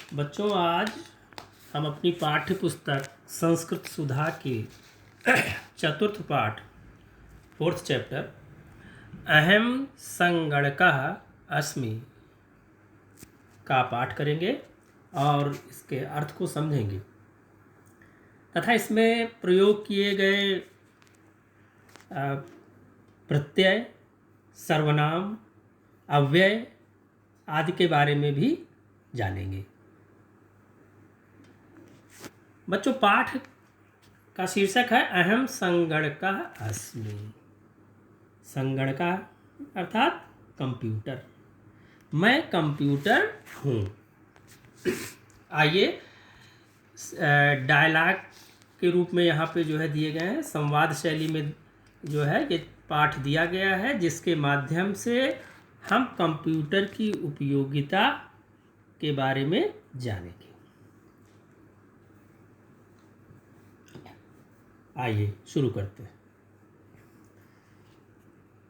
बच्चों, आज हम अपनी पाठ्य पुस्तक संस्कृत सुधा के चतुर्थ पाठ 4th चैप्टर अहम संगणकः अस्मि का पाठ करेंगे और इसके अर्थ को समझेंगे तथा इसमें प्रयोग किए गए प्रत्यय, सर्वनाम, अव्यय आदि के बारे में भी जानेंगे। बच्चों, पाठ का शीर्षक है अहम संगणकः अस्मि। संगणकः अर्थात कंप्यूटर। मैं कंप्यूटर हूँ। आइए डायलॉग के रूप में यहाँ पे जो है दिए गए हैं, संवाद शैली में जो है ये पाठ दिया गया है, जिसके माध्यम से हम कंप्यूटर की उपयोगिता के बारे में जानेंगे। आइए शुरू करते हैं।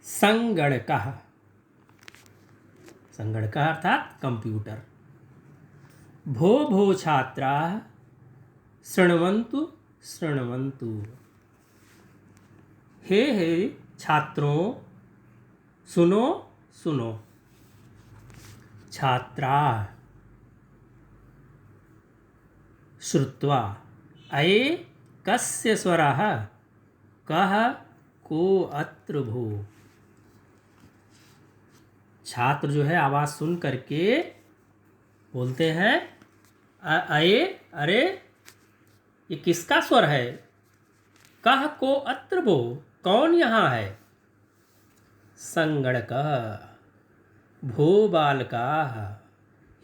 संगणकः, संगणकः अर्थात कंप्यूटर। भो भो छात्राः शृण्वन्तु शृण्वन्तु। हे हे छात्रों, सुनो सुनो। छात्राः श्रुत्वा। अये कस्य स्वरः, कः को अत्र भो। छात्र जो है आवाज सुन करके बोलते हैं अये, अरे ये किसका स्वर है। कः को अत्र भो, कौन यहाँ है। संगणकः भो बालकाः,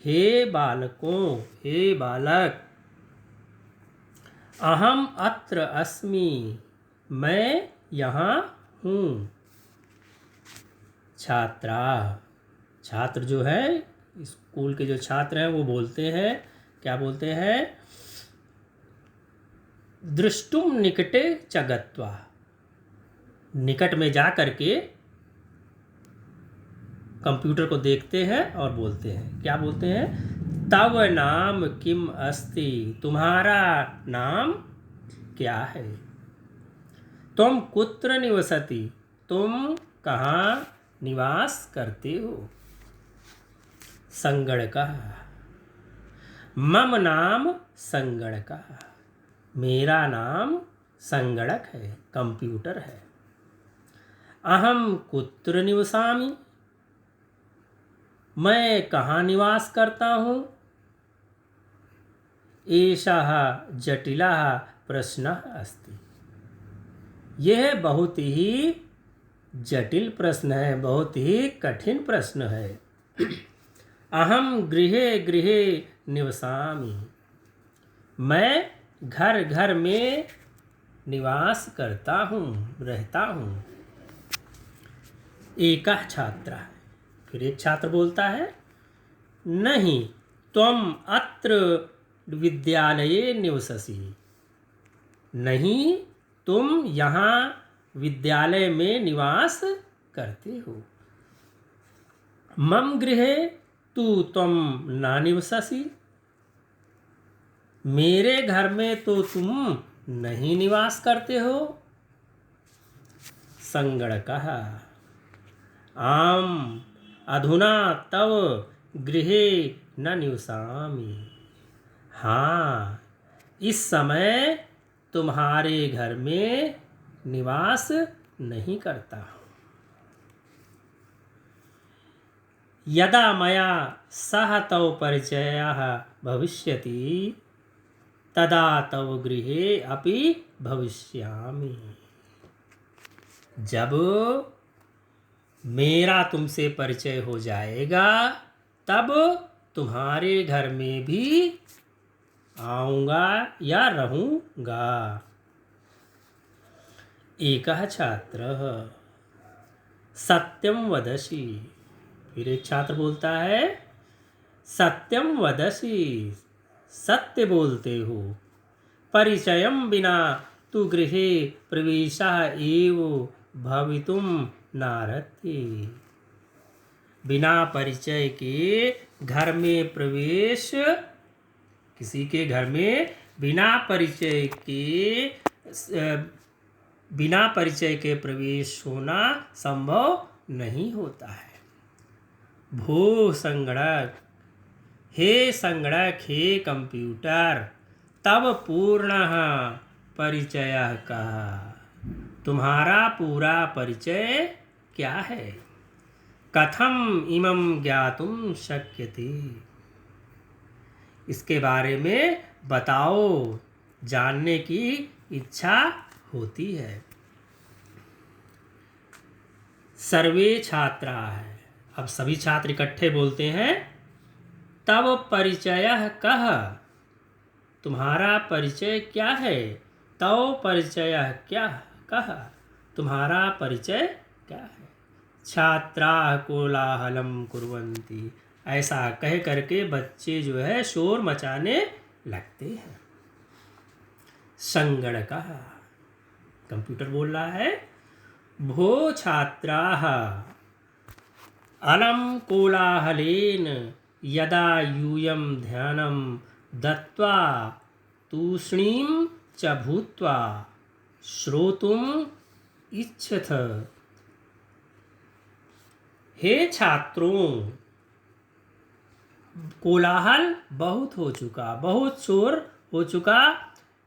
हे बालकों, हे बालक। अहम अत्र अस्मि, मैं यहाँ हूँ। छात्रा, छात्र जो है स्कूल के जो छात्र हैं वो बोलते हैं, क्या बोलते हैं। दृष्टुम निकटे च गत्वा, निकट में जा करके कंप्यूटर को देखते हैं और बोलते हैं, क्या बोलते हैं। तव नाम किम अस्ति, तुम्हारा नाम क्या है। तुम कुत्र निवसति, तुम कहाँ निवास करते हो। संगणकः मम नाम संगणकः, मेरा नाम संगणक है, कंप्यूटर है। अहम कुत्र निवसामि, मैं कहाँ निवास करता हूँ। एषः जटिलः प्रश्नः अस्ति, यह बहुत ही जटिल प्रश्न है, बहुत ही कठिन प्रश्न है। अहम गृहे गृहे निवसामि, मैं घर घर में निवास करता हूँ, रहता हूँ। एकः छात्रः, फिर एक छात्र बोलता है नहीं, त्वम अत्र विद्यालये निवससि, नहीं तुम यहाँ विद्यालय में निवास करते हो। मम गृहे तु त्वम न निवससि, मेरे घर में तो तुम नहीं निवास करते हो। संगणकः आम अधुना तव गृहे न निवसामि, हाँ इस समय तुम्हारे घर में निवास नहीं करता हूँ। यदा मया सह तव परिचयः भविष्यति, तदा तव गृहे अपि भविष्यामि। जब मेरा तुमसे परिचय हो जाएगा, तब तुम्हारे घर में भी आऊँगा या रहूँगा। एकः छात्रः सत्यम वदसि, फिर एक छात्र बोलता है सत्यम वदसि, सत्य बोलते हो। परिचयम बिना तु गृहे प्रवेशः एव भवितुम नार्हति, बिना परिचय के घर में प्रवेश किसी के घर में बिना परिचय के प्रवेश होना संभव नहीं होता है। भो संगणक, हे संगणक, हे कंप्यूटर, तब पूर्णः परिचयः कः, तुम्हारा पूरा परिचय क्या है। कथम इमं ज्ञातुं शक्यते, इसके बारे में बताओ, जानने की इच्छा होती है। सर्वे छात्राः, अब सभी छात्र इकट्ठे बोलते हैं, तब परिचयः कः, तुम्हारा परिचय क्या है। तव परिचयः क्या कः, तुम्हारा परिचय क्या है। छात्राः कोलाहलं कुर्वन्ति, ऐसा कह करके बच्चे जो है शोर मचाने लगते हैं। संगणकः, कंप्यूटर बोल रहा है, भो छात्राः अलं कोलाहलेन यदा यूयं ध्यानं दत्त्वा तूष्णीं च भूत्वा श्रोतुम् इच्छथ। हे छात्रों, कोलाहल बहुत हो चुका, बहुत शोर हो चुका।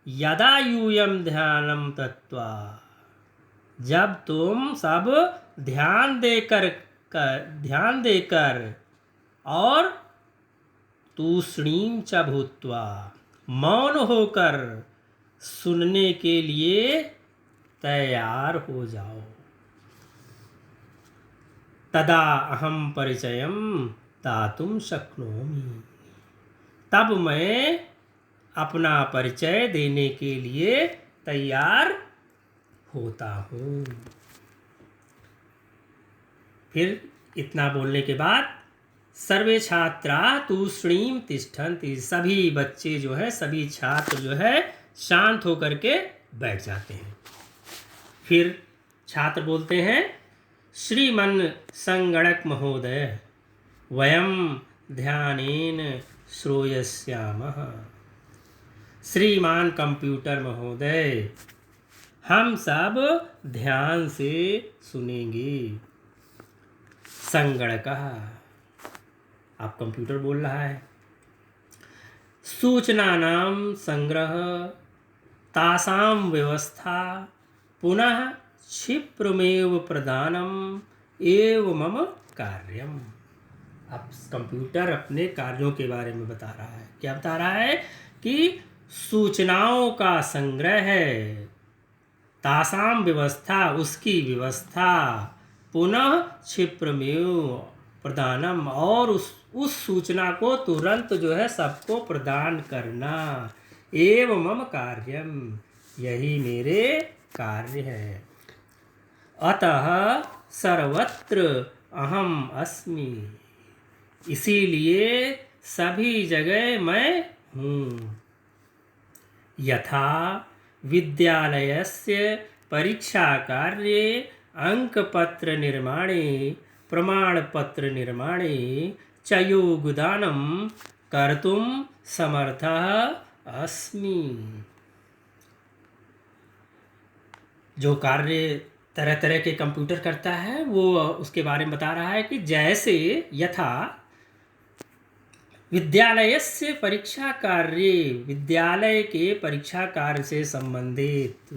यदा यूयं ध्यानं दत्त्वा, जब तुम सब ध्यान देकर और तूष्णीं च भूत्वा, मौन होकर सुनने के लिए तैयार हो जाओ। तदा अहम परिचयं दातुं शक्नोमि, तब मैं अपना परिचय देने के लिए तैयार होता हूँ। फिर इतना बोलने के बाद सर्वे छात्रा तूष्णीं तिष्ठन्ति, सभी बच्चे जो है, सभी छात्र जो है शांत होकर के बैठ जाते हैं। फिर छात्र बोलते हैं, श्रीमन् संगणक महोदय, वयं ध्यानेन श्रूयस्यामः। श्रीमान कंप्यूटर महोदय, हम सब ध्यान से सुनेंगे। संगणकः, आप कंप्यूटर बोल रहा है, सूचनानां संग्रह तासां व्यवस्था पुनः क्षिप्रमेव प्रदानम एव मम कार्यम। अब कंप्यूटर अपने कार्यों के बारे में बता रहा है। क्या बता रहा है कि सूचनाओं का संग्रह है, तासाम व्यवस्था, उसकी व्यवस्था, पुनः क्षिप्रमेव प्रदानम, और उस सूचना को तुरंत जो है सबको प्रदान करना, एवं मम कार्यम, यही मेरे कार्य है। अतः सर्वत्र अहम अस्मि, इसीलिए सभी जगह मैं हूँ। यथा विद्यालयस्य परीक्षा कार्ये अंकपत्र निर्माणे प्रमाणपत्र निर्माणे च योगदानं कर्तुं समर्थः अस्मि। जो कार्य तरह तरह के कंप्यूटर करता है वो उसके बारे में बता रहा है कि जैसे यथा विद्यालयस्य परीक्षा कार्य, विद्यालय के परीक्षा कार्य से संबंधित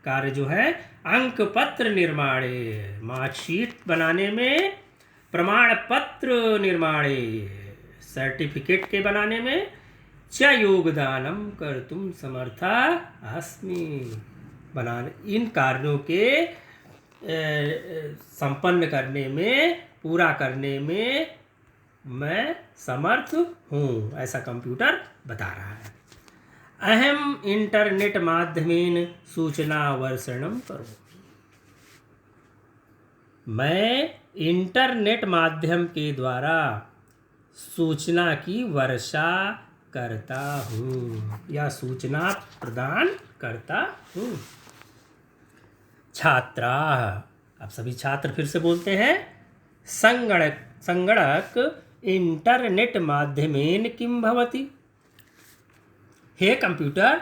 कार्य जो है, अंक पत्र निर्माणे, मार्कशीट बनाने में, प्रमाण पत्र निर्माणे, सर्टिफिकेट के बनाने में, च योगदानम कर्तुम समर्था अस्मि, बनाने, इन कार्यों के संपन्न करने में, पूरा करने में मैं समर्थ हूँ, ऐसा कंप्यूटर बता रहा है। अहम इंटरनेट माध्यमेन सूचना वर्षणम करोमि, मैं इंटरनेट माध्यम के द्वारा सूचना की वर्षा करता हूँ या सूचना प्रदान करता हूँ। छात्रा, अब सभी छात्र फिर से बोलते हैं, संगणक इंटरनेट माध्यमेन किं भवति। हे कंप्यूटर,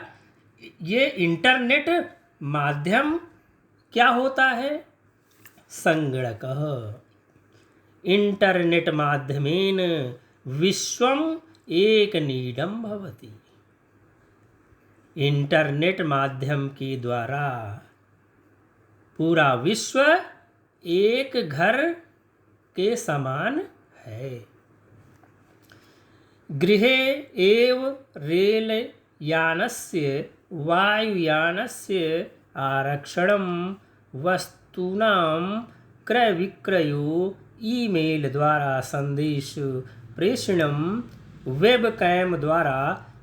ये इंटरनेट माध्यम क्या होता है? संगणकः इंटरनेट माध्यमेन विश्वम एकनीडं भवति। इंटरनेट माध्यम के द्वारा पूरा विश्व एक घर के समान है। गृहे एव रेलयानस्य वायुयानस्य आरक्षणं वस्तूनां क्रयविक्रयो ईमेल द्वारा संदेश प्रेषणं वेबकैम द्वारा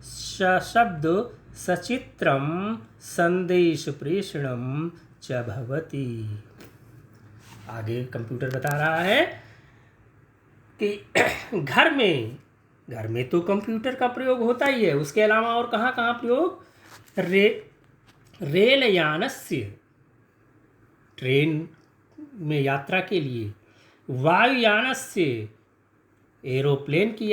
सशब्द सचित्रं संदेश प्रेषणं च भवति। आगे कंप्यूटर बता रहा है कि घर में तो कंप्यूटर का प्रयोग होता ही है, उसके अलावा और कहाँ कहाँ प्रयोग? रेलयानस्य ट्रेन में यात्रा के लिए, वायुयानस्य एरोप्लेन की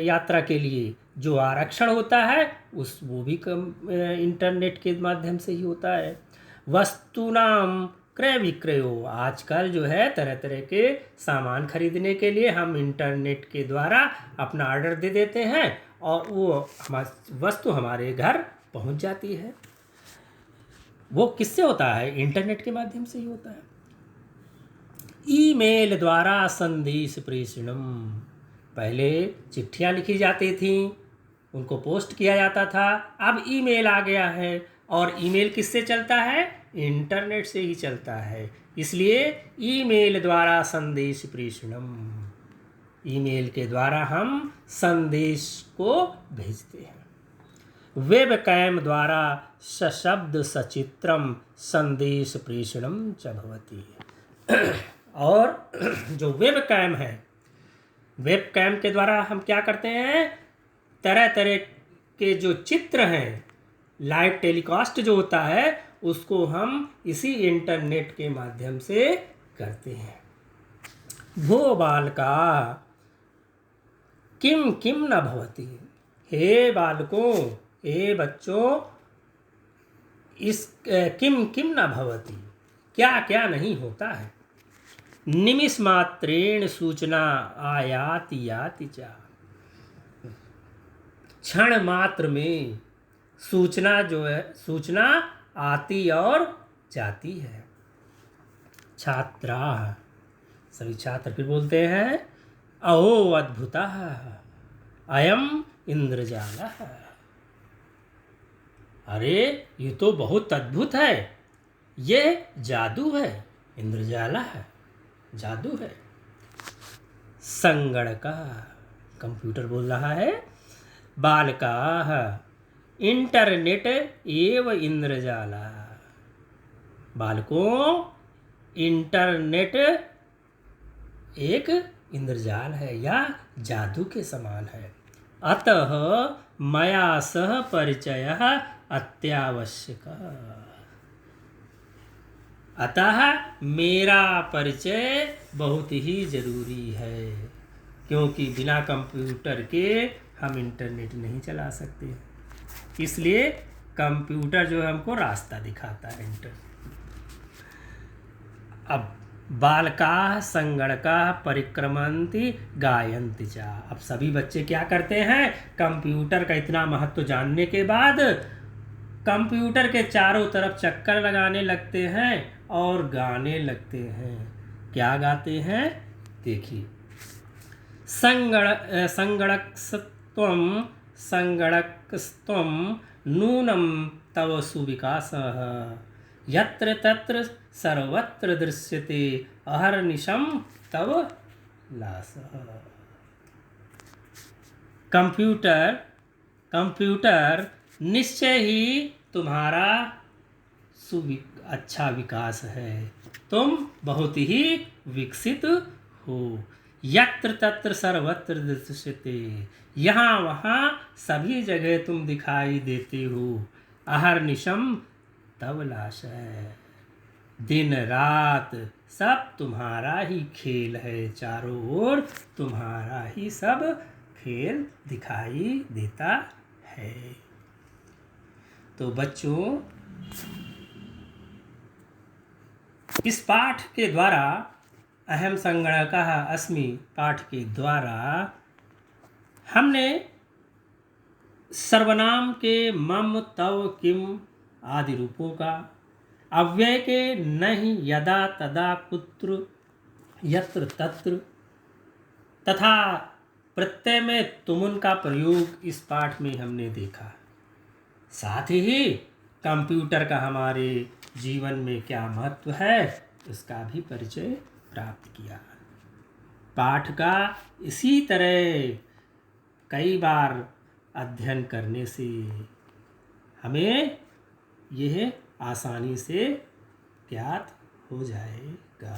यात्रा के लिए जो आरक्षण होता है वो भी इंटरनेट के माध्यम से ही होता है। वस्तुनाम क्रय विक्रयो, आजकल जो है तरह तरह के सामान खरीदने के लिए हम इंटरनेट के द्वारा अपना ऑर्डर दे देते हैं और वो वस्तु हमारे घर पहुंच जाती है। वो किससे होता है? इंटरनेट के माध्यम से ही होता है। ईमेल द्वारा संदेश प्रेषणम, पहले चिट्ठियां लिखी जाती थीं, उनको पोस्ट किया जाता था। अब ईमेल आ गया है और ईमेल किससे चलता है? इंटरनेट से ही चलता है। इसलिए ईमेल द्वारा संदेश प्रेषणम, ईमेल के द्वारा हम संदेश को भेजते हैं। वेबकैम द्वारा सशब्द सचित्रम संदेश प्रेषणम च भवति। और जो वेबकैम है, वेबकैम के द्वारा हम क्या करते हैं? तरह तरह के जो चित्र हैं, लाइव टेलीकास्ट जो होता है, उसको हम इसी इंटरनेट के माध्यम से करते हैं। भो बालका किम किम न भवति, हे बालकों, हे बच्चों, इस किम किम न भवति, क्या क्या नहीं होता है। निमिष मात्रेण सूचना आयाति याति च, क्षण मात्र में सूचना जो है, सूचना आती और जाती है। छात्रा, सभी छात्र फिर बोलते हैं, अहो अद्भुतः अयम इंद्रजालः, अरे ये तो बहुत अद्भुत है, ये जादू है। इंद्रजाला है, जादू है। संगणकः, कंप्यूटर बोल रहा है, बालकाः इंटरनेट एव इंद्रजाला, बालकों इंटरनेट एक इंद्रजाल है या जादू के समान है। अतः मया सह परिचयः अत्यावश्यकः, अतः मेरा परिचय बहुत ही जरूरी है, क्योंकि बिना कंप्यूटर के हम इंटरनेट नहीं चला सकते। इसलिए कंप्यूटर जो है हमको रास्ता दिखाता है इंटरनेट। अब बालकाः संगणकाः परिक्रमन्ति गायन्ति च, अब सभी बच्चे क्या करते हैं? कंप्यूटर का इतना महत्व जानने के बाद कंप्यूटर के चारों तरफ चक्कर लगाने लगते हैं और गाने लगते हैं। क्या गाते हैं? देखिए, संगणकस्त्वं नूनं तव सुविकासः, यत्र तत्र सर्वत्र दृश्यते अहर्निशं तव लासः। कंप्यूटर निश्चय ही तुम्हारा अच्छा विकास है, तुम बहुत ही विकसित हो। यत्र तत्र सर्वत्र दृश्यते, यहाँ वहाँ सभी जगह तुम दिखाई देते हो। अहर्निशम तव लासः, दिन रात सब तुम्हारा ही खेल है, चारों ओर तुम्हारा ही सब खेल दिखाई देता है। तो बच्चों, इस पाठ के द्वारा, अहम संगणकः अस्मि पाठ के द्वारा हमने सर्वनाम के मम तव किम आदि रूपों का, अव्यय के नहीं यदा तदा कुत्र यत्र तत्र तथा प्रत्यय में तुमुन का प्रयोग इस पाठ में हमने देखा। साथ ही कंप्यूटर का हमारे जीवन में क्या महत्व है इसका भी परिचय प्राप्त किया। पाठ का इसी तरह कई बार अध्ययन करने से हमें यह आसानी से ज्ञात हो जाएगा।